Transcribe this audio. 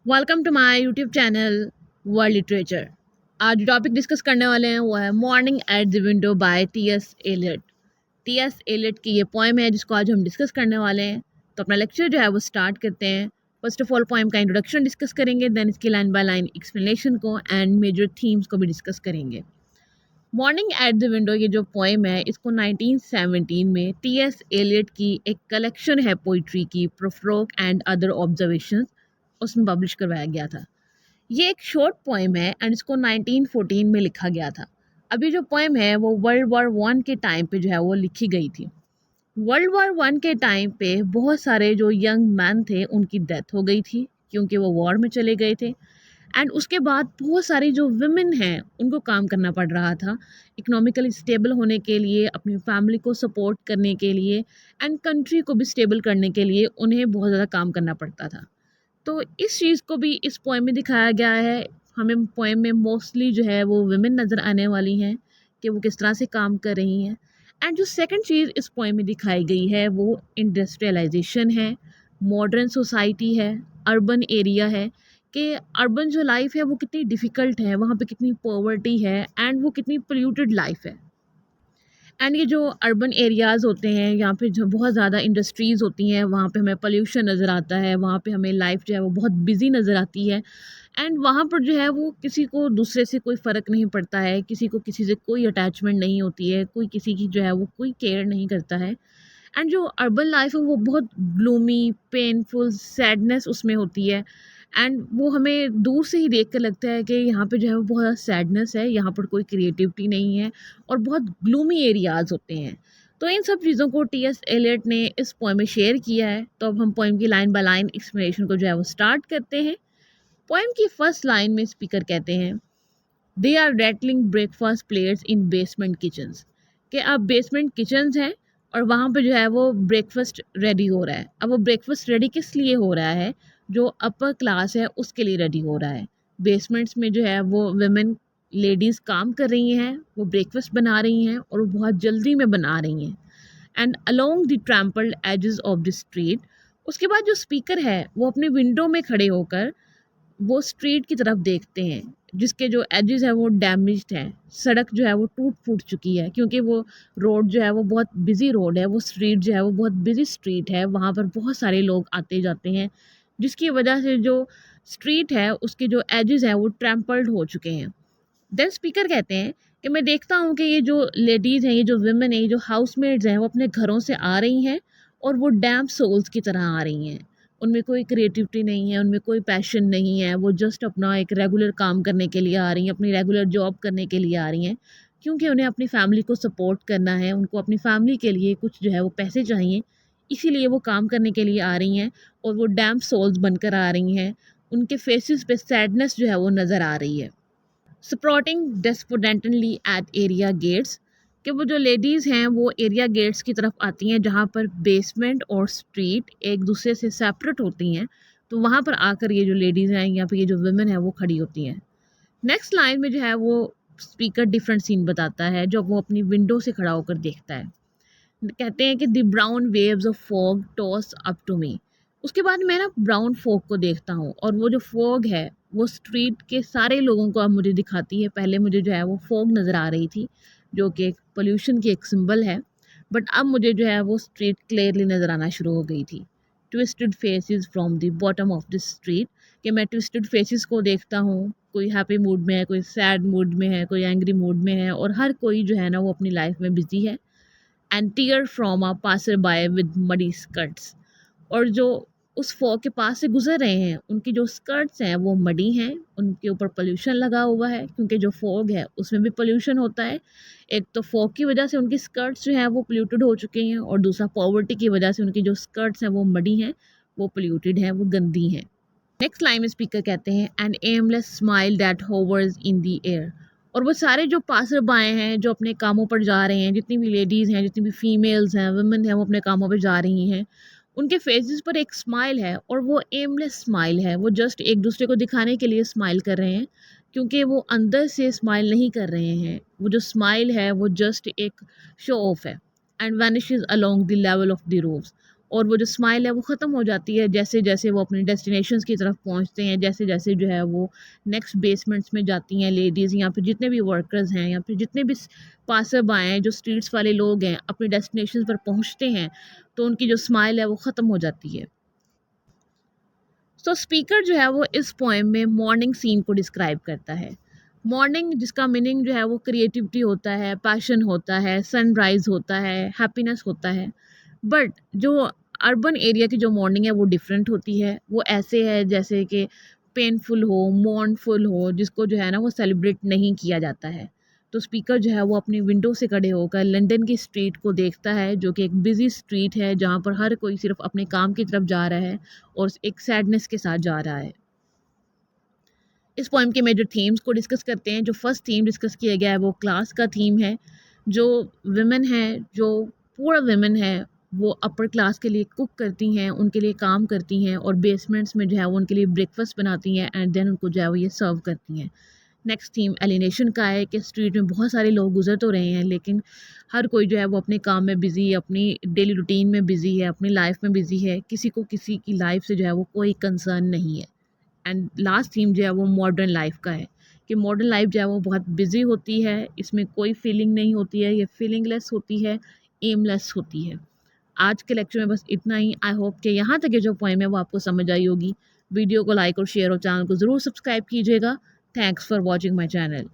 Welcome to my YouTube channel world literature. आज जो topic discuss करने वाले हैं वो है morning at the window by T S. Eliot. T S. Eliot की ये पोएम है जिसको आज हम डिस्कस करने वाले हैं। तो अपना लेक्चर जो है वो स्टार्ट करते हैं। फर्स्ट ऑफ ऑल पोएम का इंट्रोडक्शन डिस्कस करेंगे, देन इसकी लाइन बाय लाइन एक्सप्लेनेशन को एंड मेजर थीम्स को भी डिस्कस करेंगे। मॉर्निंग एट द विंडो ये जो पोएम है इसको 1917 में टी.एस. एलियट की एक कलेक्शन है पोइट्री की, प्रोफ्रोक एंड अदर ऑब्जर्वेशंस, उसमें पब्लिश करवाया गया था। ये एक शॉर्ट पोएम है एंड इसको 1914 में लिखा गया था। अभी जो पोएम है वो वर्ल्ड वॉर वन के टाइम पे जो है वो लिखी गई थी। वर्ल्ड वॉर वन के टाइम पे बहुत सारे जो यंग मैन थे उनकी डेथ हो गई थी क्योंकि वो वॉर में चले गए थे। एंड उसके बाद बहुत सारी जो वुमेन हैं उनको काम करना पड़ रहा था इकोनॉमिकली स्टेबल होने के लिए, अपनी फैमिली को सपोर्ट करने के लिए एंड कंट्री को भी स्टेबल करने के लिए उन्हें बहुत ज़्यादा काम करना पड़ता था। तो इस चीज़ को भी इस पोएम में दिखाया गया है। हमें पोएम में मोस्टली जो है वो वुमेन नज़र आने वाली हैं कि वो किस तरह से काम कर रही हैं। एंड जो सेकंड चीज़ इस पोएम में दिखाई गई है वो इंडस्ट्रियलाइजेशन है, मॉडर्न सोसाइटी है, अर्बन एरिया है कि अर्बन जो लाइफ है वो कितनी डिफ़िकल्ट है, वहाँ पे कितनी पॉवर्टी है एंड वो कितनी पोल्यूटेड लाइफ है। एंड ये जो अर्बन एरियाज़ होते हैं यहाँ पे जो बहुत ज़्यादा इंडस्ट्रीज़ होती हैं वहाँ पे हमें पोल्यूशन नज़र आता है, वहाँ पे हमें लाइफ जो है वो बहुत बिजी नज़र आती है। एंड वहाँ पर जो है वो किसी को दूसरे से कोई फ़र्क नहीं पड़ता है, किसी को किसी से कोई अटैचमेंट नहीं होती है, कोई किसी की जो है वो कोई केयर नहीं करता है। एंड जो अर्बन लाइफ है वो बहुत ग्लूमी, पेनफुल, सैडनेस उसमें होती है। एंड वो हमें दूर से ही देख कर लगता है कि यहाँ पे जो है वो बहुत ज़्यादा सैडनेस है, यहाँ पर कोई क्रिएटिविटी नहीं है और बहुत ग्लूमी एरियाज़ होते हैं। तो इन सब चीज़ों को टी.एस. एलियट ने इस पोएम में शेयर किया है। तो अब हम पोएम की लाइन बाय लाइन एक्सप्लेनेशन को जो है वो स्टार्ट करते हैं। पोएम की फर्स्ट लाइन में स्पीकर कहते हैं, they are rattling breakfast plates in basement kitchens, कि अब बेसमेंट किचन्स हैं और वहाँ पे जो है वो ब्रेकफास्ट रेडी हो रहा है। अब वो ब्रेकफास्ट रेडी किस लिए हो रहा है? जो अपर क्लास है उसके लिए रेडी हो रहा है। बेसमेंट्स में जो है वो वुमेन लेडीज़ काम कर रही हैं, वो ब्रेकफास्ट बना रही हैं और वो बहुत जल्दी में बना रही हैं। And along the trampled edges of the street, उसके बाद जो स्पीकर है वो अपने विंडो में खड़े होकर वो स्ट्रीट की तरफ देखते हैं जिसके जो एजेस है वो डैमेज्ड हैं। सड़क जो है वो टूट फूट चुकी है क्योंकि वो रोड जो है वो बहुत बिजी रोड है, वो स्ट्रीट जो है वो बहुत बिजी स्ट्रीट है, वहाँ पर बहुत सारे लोग आते जाते हैं जिसकी वजह से जो स्ट्रीट है उसके जो एजेस हैं वो ट्रैम्पल्ड हो चुके हैं। देन स्पीकर कहते हैं कि मैं देखता हूँ कि ये जो लेडीज़ हैं, ये जो वुमेन हैं, ये जो हाउसमेड्स हैं वो अपने घरों से आ रही हैं और वो डैम्प सोल्स की तरह आ रही हैं। उनमें कोई क्रिएटिविटी नहीं है, उनमें कोई पैशन नहीं है, वो जस्ट अपना एक रेगुलर काम करने के लिए आ रही हैं, अपनी रेगुलर जॉब करने के लिए आ रही हैं क्योंकि उन्हें अपनी फैमिली को सपोर्ट करना है, उनको अपनी फैमिली के लिए कुछ जो है वो पैसे चाहिए, इसीलिए वो काम करने के लिए आ रही हैं और वो डैम्प सोल्स बनकर आ रही हैं। उनके फेसेस पे सैडनेस जो है वो नज़र आ रही है। सपोर्टिंग डेस्पोडेंटली एट एरिया गेट्स, कि वो जो लेडीज़ हैं वो एरिया गेट्स की तरफ आती हैं जहाँ पर बेसमेंट और स्ट्रीट एक दूसरे से सेपरेट होती हैं। तो वहाँ पर आकर ये जो लेडीज़ हैं या फिर ये जो वुमेन है वो खड़ी होती हैं। नेक्स्ट लाइन में जो है वो स्पीकर डिफरेंट सीन बताता है जब वो अपनी विंडो से खड़ा होकर देखता है। कहते हैं कि the brown waves of fog toss up to me, उसके बाद मैं ना ब्राउन फॉग को देखता हूँ और वो जो फॉग है वो स्ट्रीट के सारे लोगों को अब मुझे दिखाती है। पहले मुझे जो है वो फॉग नज़र आ रही थी जो कि एक पोल्यूशन की एक सिंबल है, बट अब मुझे जो है वो स्ट्रीट क्लियरली नज़र आना शुरू हो गई थी। Twisted faces from the bottom of the street, कि मैं ट्विस्टेड फेसेस को देखता हूँ, कोई हैप्पी मूड में है, कोई सैड मूड में है, कोई एंग्री मूड में है और हर कोई जो है ना वो अपनी लाइफ में बिजी है। And tear from a passer by with muddy skirts, और जो उस फॉग के पास से गुजर रहे हैं उनकी जो स्कर्ट्स हैं वो मडी हैं, उनके ऊपर पोल्यूशन लगा हुआ है क्योंकि जो फॉग है उसमें भी पोल्यूशन होता है। एक तो फॉग की वजह से उनकी स्कर्ट्स जो हैं वो पोल्यूटेड हो चुकी हैं और दूसरा पॉवर्टी की वजह से उनकी जो स्कर्ट्स हैं वो मडी हैं, वो पोल्यूटेड हैं, वो गंदी हैं। नेक्स्ट लाइन में स्पीकर कहते हैं, an aimless smile that hovers in the air, और वो सारे जो पासर बाएँ हैं जो अपने कामों पर जा रहे हैं, जितनी भी लेडीज़ हैं, जितनी भी फीमेल्स हैं, वुमेन हैं, वो अपने कामों पे जा रही हैं, उनके फेसेस पर एक स्माइल है और वो एमलेस स्माइल है। वो जस्ट एक दूसरे को दिखाने के लिए स्माइल कर रहे हैं क्योंकि वो अंदर से स्माइल नहीं कर रहे हैं। वो जो स्माइल है वो जस्ट एक शो ऑफ है। And vanishes along the level of the rows, और वो जो स्माइल है वो ख़त्म हो जाती है जैसे जैसे वो अपने डेस्टिनेशंस की तरफ पहुंचते हैं, जैसे जैसे जो है वो नेक्स्ट बेसमेंट्स में जाती हैं लेडीज़, या फिर जितने भी वर्कर्स हैं या फिर जितने भी पासर बाएँ हैं, जो स्ट्रीट्स वाले लोग हैं, अपने डेस्टिनेशन पर पहुंचते हैं तो उनकी जो स्माइल है वो ख़त्म हो जाती है। तो स्पीकर जो है वो इस पोएम में मॉर्निंग सीन को डिस्क्राइब करता है। मॉर्निंग जिसका मीनिंग जो है वो क्रिएटिविटी होता है, पैशन होता है, सनराइज होता है, हैप्पीनेस होता है। बट जो अर्बन एरिया की जो मॉर्निंग है वो डिफरेंट होती है। वो ऐसे है जैसे कि पेनफुल हो, मोurnफुल हो, जिसको जो है ना वो सेलिब्रेट नहीं किया जाता है। तो स्पीकर जो है वो अपनी विंडो से खड़े होकर लंदन की स्ट्रीट को देखता है, जो कि एक बिजी स्ट्रीट है जहाँ पर हर कोई सिर्फ अपने काम की तरफ जा रहा है और एक सैडनेस के साथ जा रहा है। इस पोएम के मेजर थीम्स को डिस्कस करते हैं। जो फर्स्ट थीम डिस्कस किया गया है वो क्लास का थीम है। जो विमेन है, जो पुअर विमेन है, वो अपर क्लास के लिए कुक करती हैं, उनके लिए काम करती हैं और बेसमेंट्स में जो है वो उनके लिए ब्रेकफास्ट बनाती हैं एंड देन उनको जो है वो ये सर्व करती हैं। नेक्स्ट थीम एलिनेशन का है कि स्ट्रीट में बहुत सारे लोग गुजर तो रहे हैं लेकिन हर कोई जो है वो अपने काम में बिज़ी है, अपनी डेली रूटीन में बिज़ी है, अपनी लाइफ में बिज़ी है, किसी को किसी की लाइफ से जो है वो कोई कंसर्न नहीं है। एंड लास्ट थीम जो है वो मॉडर्न लाइफ का है कि मॉडर्न लाइफ जो है वो बहुत बिजी होती है, इसमें कोई फीलिंग नहीं होती है, ये फीलिंगलेस होती है, एमलेस होती है। आज के लेक्चर में बस इतना ही। आई होप कि यहाँ तक के जो पोएम है वो आपको समझ आई होगी। वीडियो को लाइक और शेयर और चैनल को ज़रूर सब्सक्राइब कीजिएगा। Thanks for watching my channel.